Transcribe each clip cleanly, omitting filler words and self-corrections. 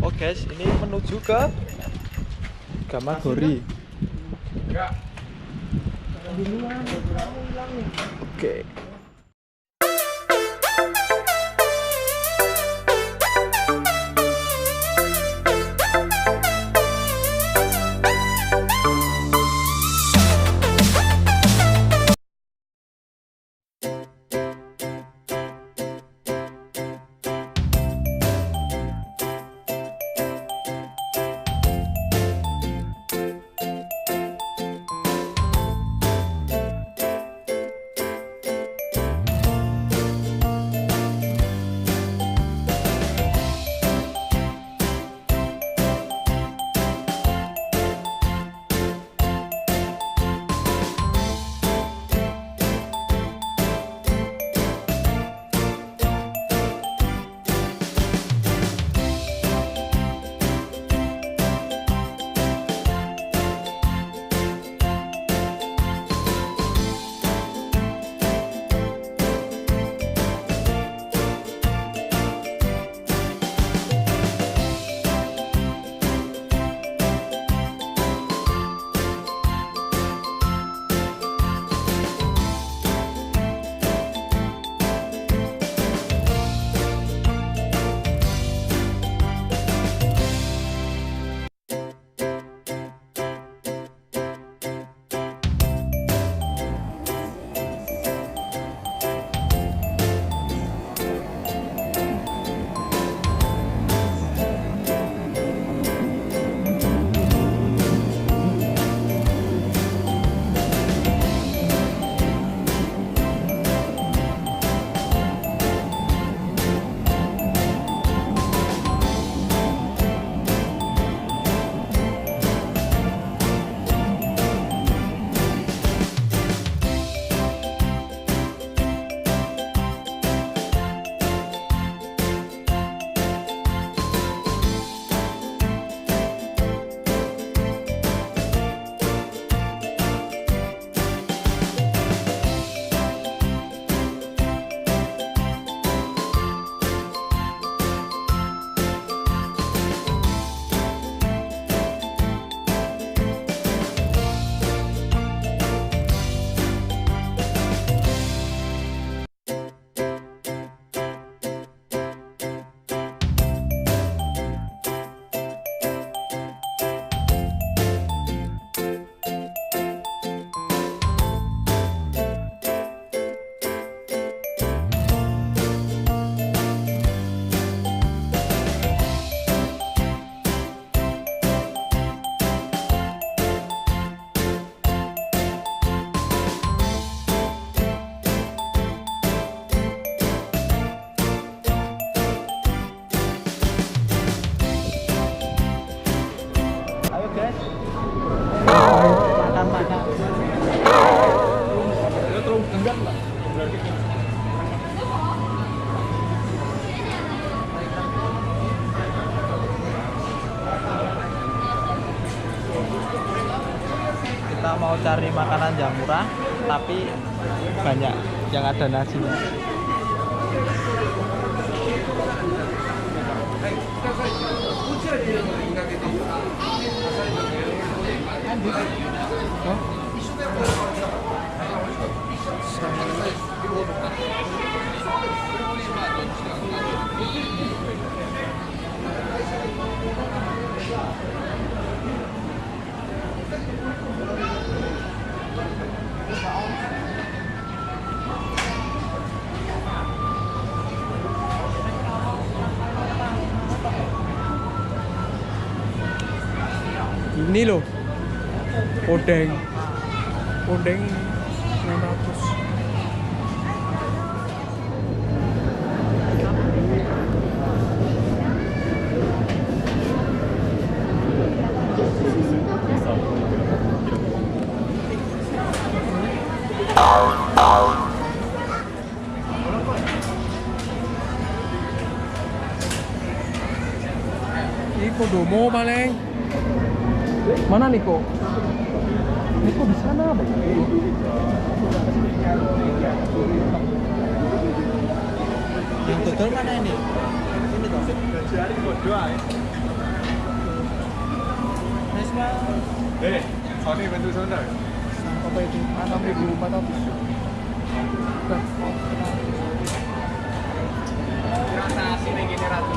Oh guys, ini menuju ke Gamagori. Oke. Kita mau cari makanan yang murah tapi banyak yang ada nasinya. Ini loh, odeng 500. Ini kodomo paling. Mana Niko? Niko di sana, Bang. Yang betul mana ini? Ini toh. Jari bodoh aja. Sony bantu sana. Apa itu? 6.400. Nasi nih gini ratu.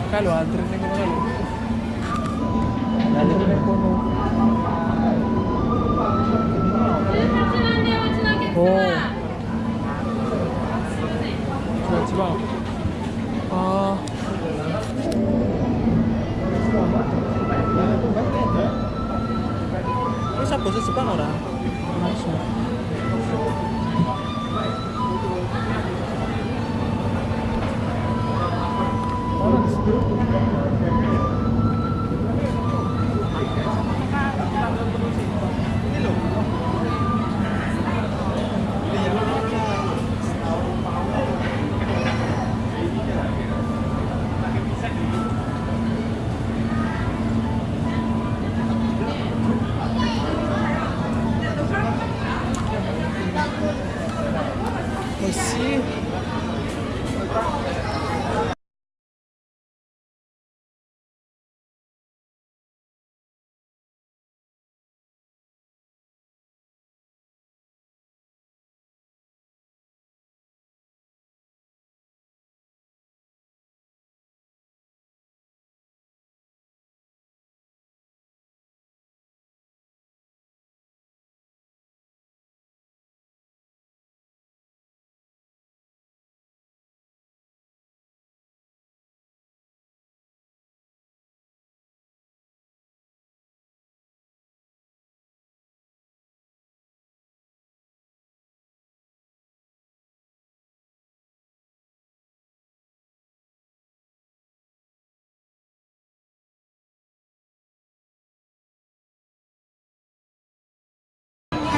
Kalau antri nih kalau antri nih kono. Oh. Coba. Oh. Bisa bahasa Jepang ora? Masih.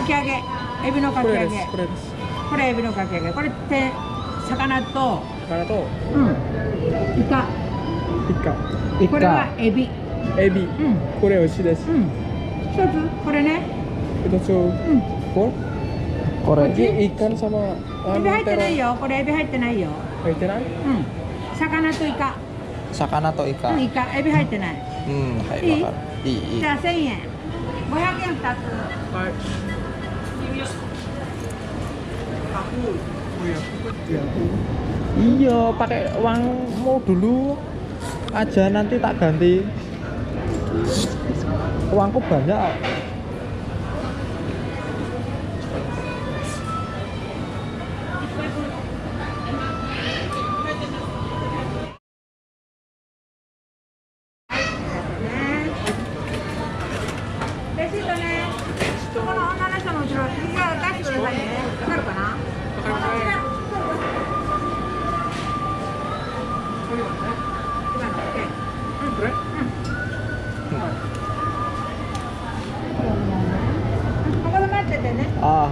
Kaki age, ebi no kaki age. これです。これエビのかき揚げ。これって魚と、魚とイカ。イカ。これはエビ。エビ。これ美味しいです。一つこれね。一つ。これ。ikan sama エビ入ってないよ。これエビ入ってないよ。入ってない？魚とイカ。魚とイカ。イカ、エビ入ってない。はい、わかる。いい。じゃあ1000円。500円2つ。はい。Iya, pakai uangmu dulu aja, nanti tak ganti. Uangku banyak.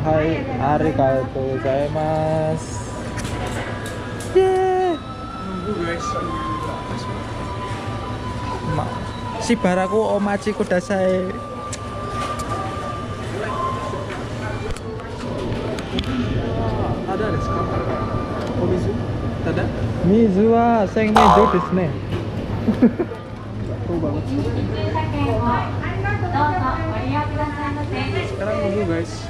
Hai, arigatou gozaimasu. Shibaraku omachi kudasai. Ada desu ka? Omizu? Tada? Mizu wa senmejo desu ne. Sekarang nunggu guys.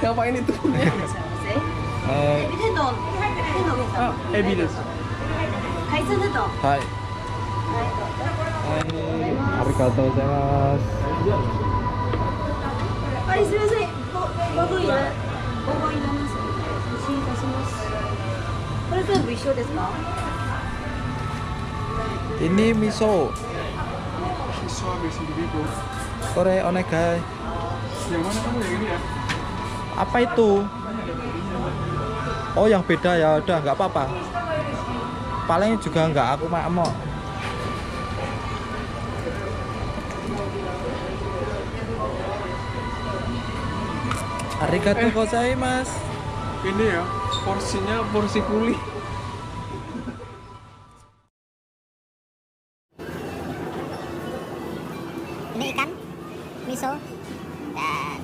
Ngapain itu? Ebi desu. Hai. Arigatou gozaimasu. すみません。ご分いらます。失礼いたします。これ全部一緒ですか？ Ini miso. Miso habis individu. Kore onegai. Yang mana kamu yang ini ya? Apa itu? Oh, yang beda ya. Udah, nggak apa-apa. Paling juga nggak aku mau. Arigatou gozaimasu. Ini ya, porsinya porsi kuli. Ini ikan, miso, dan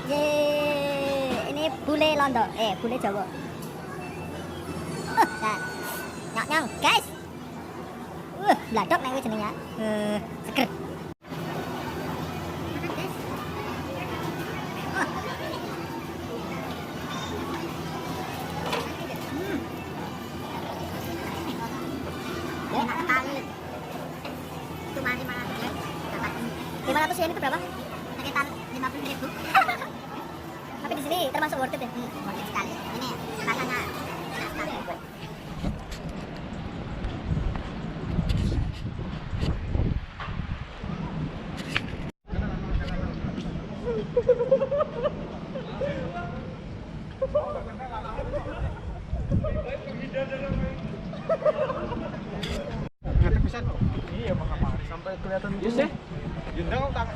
Yeay, ini bule Londo, bule Jawa. Nah, nyok guys. Bladok nek kuwi jenenge. Seger. Enak sekali. Cuma 500 ya. Dapat 500 yen itu berapa? Sekitar 50.000. Tapi di sini termasuk worth it ya. Worth it sekali. Ini rasanya enak sekali. Iya, sampai kelihatan Yes ya. Jendang tak